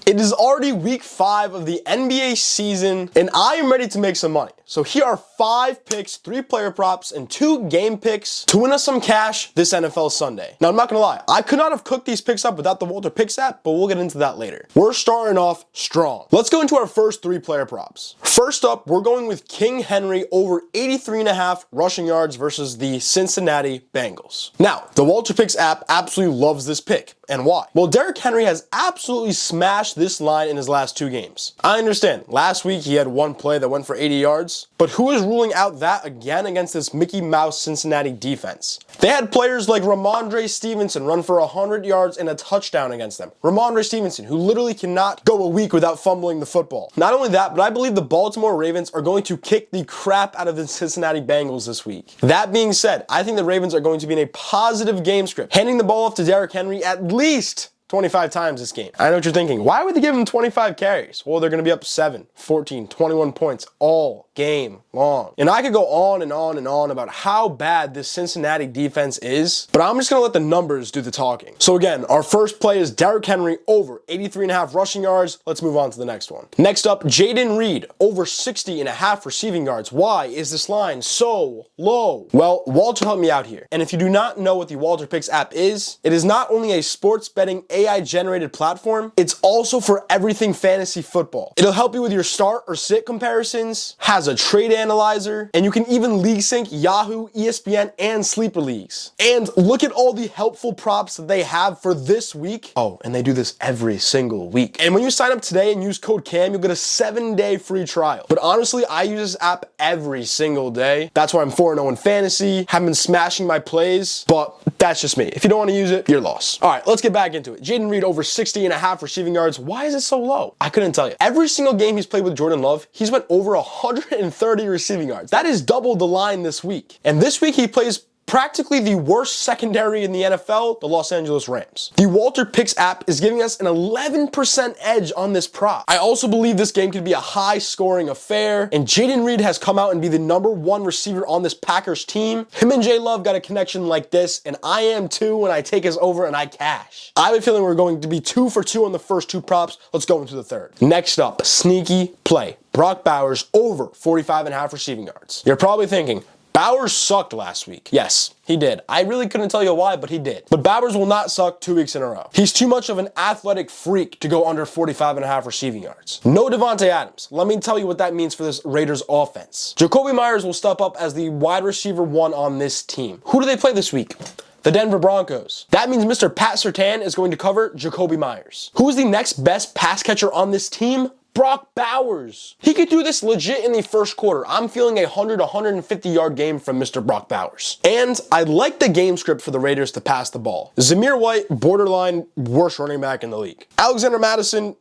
It is already week 5 of the NBA season, and I am ready to make some money. So here are 5 picks, 3 player props, and 2 game picks to win us some cash this NFL Sunday. Now, I'm not gonna lie, I could not have cooked these picks up without the WalterPicks app, but we'll get into that later. We're starting off strong. Let's go into our first 3 player props. First up, we're going with King Henry over 83.5 rushing yards versus the Cincinnati Bengals. Now, the WalterPicks app absolutely loves this pick. And why? Well, Derrick Henry has absolutely smashed this line in his last 2 games. I understand, last week he had 1 play that went for 80 yards, but who is ruling out that again against this Mickey Mouse Cincinnati defense? They had players like Ramondre Stevenson run for 100 yards and a touchdown against them. Ramondre Stevenson, who literally cannot go a week without fumbling the football. Not only that, but I believe the Baltimore Ravens are going to kick the crap out of the Cincinnati Bengals this week. That being said, I think the Ravens are going to be in a positive game script, handing the ball off to Derrick Henry at least 25 times this game. I know what you're thinking. Why would they give him 25 carries? Well, they're going to be up 7, 14, 21 points all game long. And I could go on and on and on about how bad this Cincinnati defense is, but I'm just going to let the numbers do the talking. So again, our first play is Derrick Henry over 83.5 rushing yards. Let's move on to the next one. Next up, Jaden Reed over 60.5 receiving yards. Why is this line so low? Well, Walter helped me out here. And if you do not know what the WalterPicks app is, it is not only a sports betting AI-generated platform, it's also for everything fantasy football. It'll help you with your start or sit comparisons, has a trade analyzer, and you can even league sync Yahoo, ESPN, and Sleeper Leagues. And look at all the helpful props that they have for this week. Oh, and they do this every single week. And when you sign up today and use code CAM, you'll get a 7-day free trial. But honestly, I use this app every single day. That's why I'm 4-0 in fantasy, haven't been smashing my plays, but that's just me. If you don't want to use it, you're lost. All right, let's get back into it. Jaden Reed over 60.5 receiving yards. Why is it so low? I couldn't tell you. Every single game he's played with Jordan Love, he's went over 130 receiving yards. That is double the line this week. And this week he plays practically the worst secondary in the NFL, the Los Angeles Rams. The WalterPicks app is giving us an 11% edge on this prop. I also believe this game could be a high-scoring affair, and Jaden Reed has come out and be the #1 receiver on this Packers team. Him and J Love got a connection like this, and I am too when I take his over and I cash. I have a feeling we're going to be 2 for 2 on the first 2 props. Let's go into the third. Next up, sneaky play. Brock Bowers over 45.5 receiving yards. You're probably thinking, Bowers sucked last week. Yes, he did. I really couldn't tell you why, but he did. But Bowers will not suck 2 weeks in a row. He's too much of an athletic freak to go under 45.5 receiving yards. No Devontae Adams. Let me tell you what that means for this Raiders offense. Jacoby Myers will step up as the wide receiver 1 on this team. Who do they play this week? The Denver Broncos. That means Mr. Pat Surtain is going to cover Jacoby Myers. Who is the next best pass catcher on this team? Brock Bowers. He could do this legit in the first quarter. I'm feeling a 150 yard game from Mr. Brock Bowers. And I like the game script for the Raiders to pass the ball. Zamir White, borderline worst running back in the league. Alexander Madison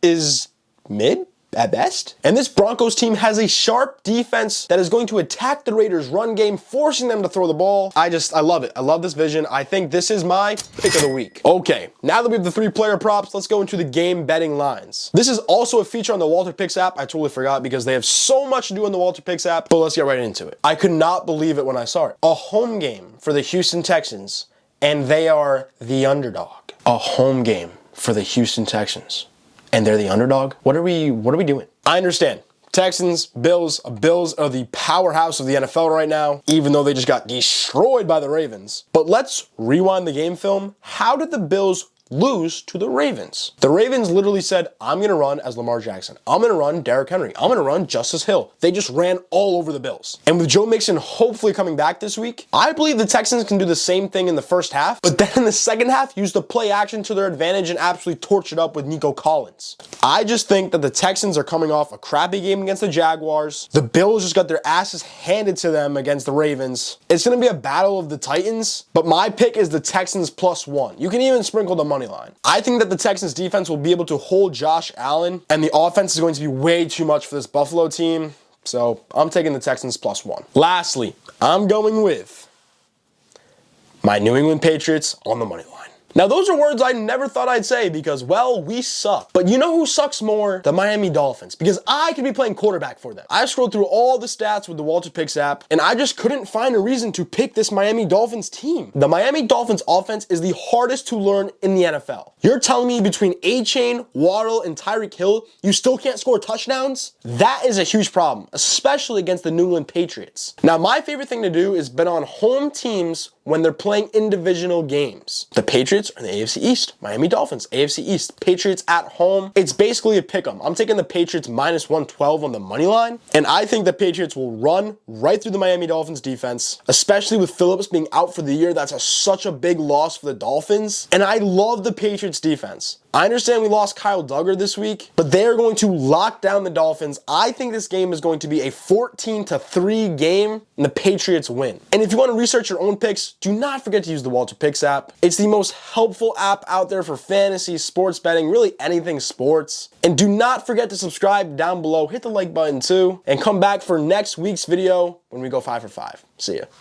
is mid at best. And this Broncos team has a sharp defense that is going to attack the Raiders' run game, forcing them to throw the ball. I love it. I love this vision. I think this is my pick of the week. Okay, now that we have the 3 player props, let's go into the game betting lines. This is also a feature on the WalterPicks app. I totally forgot because they have so much to do in the WalterPicks app, but let's get right into it. I could not believe it when I saw it. A home game for the Houston Texans, and they are the underdog. A home game for the Houston Texans, and they're the underdog? What are we doing? I understand. Texans, Bills are the powerhouse of the NFL right now, even though they just got destroyed by the Ravens. But let's rewind the game film. How did the Bills lose to the Ravens? The Ravens literally said, I'm going to run as Lamar Jackson. I'm going to run Derrick Henry. I'm going to run Justice Hill. They just ran all over the Bills. And with Joe Mixon hopefully coming back this week, I believe the Texans can do the same thing in the first half, but then in the second half, use the play action to their advantage and absolutely torch it up with Nico Collins. I just think that the Texans are coming off a crappy game against the Jaguars. The Bills just got their asses handed to them against the Ravens. It's going to be a battle of the Titans, but my pick is the Texans +1. You can even sprinkle the money line. I think that the Texans defense will be able to hold Josh Allen, and the offense is going to be way too much for this Buffalo team. So I'm taking the Texans +1. Lastly, I'm going with my New England Patriots on the money line. Now, those are words I never thought I'd say because, well, we suck. But you know who sucks more? The Miami Dolphins, because I could be playing quarterback for them. I scrolled through all the stats with the WalterPicks app, and I just couldn't find a reason to pick this Miami Dolphins team. The Miami Dolphins offense is the hardest to learn in the NFL. You're telling me between A-Chain, Waddle, and Tyreek Hill, you still can't score touchdowns? That is a huge problem, especially against the New England Patriots. Now, my favorite thing to do is bet on home teams when they're playing in divisional games. The Patriots are in the AFC East. Miami Dolphins, AFC East. Patriots at home. It's basically a pick'em. I'm taking the Patriots minus 112 on the money line, and I think the Patriots will run right through the Miami Dolphins defense, especially with Phillips being out for the year. That's such a big loss for the Dolphins, and I love the Patriots defense. I understand we lost Kyle Duggar this week, but they're going to lock down the Dolphins. I think this game is going to be a 14-3 game, and the Patriots win. And if you want to research your own picks, do not forget to use the WalterPicks app. It's the most helpful app out there for fantasy, sports betting, really anything sports. And do not forget to subscribe down below, hit the like button too, and come back for next week's video when we go 5 for 5. See ya.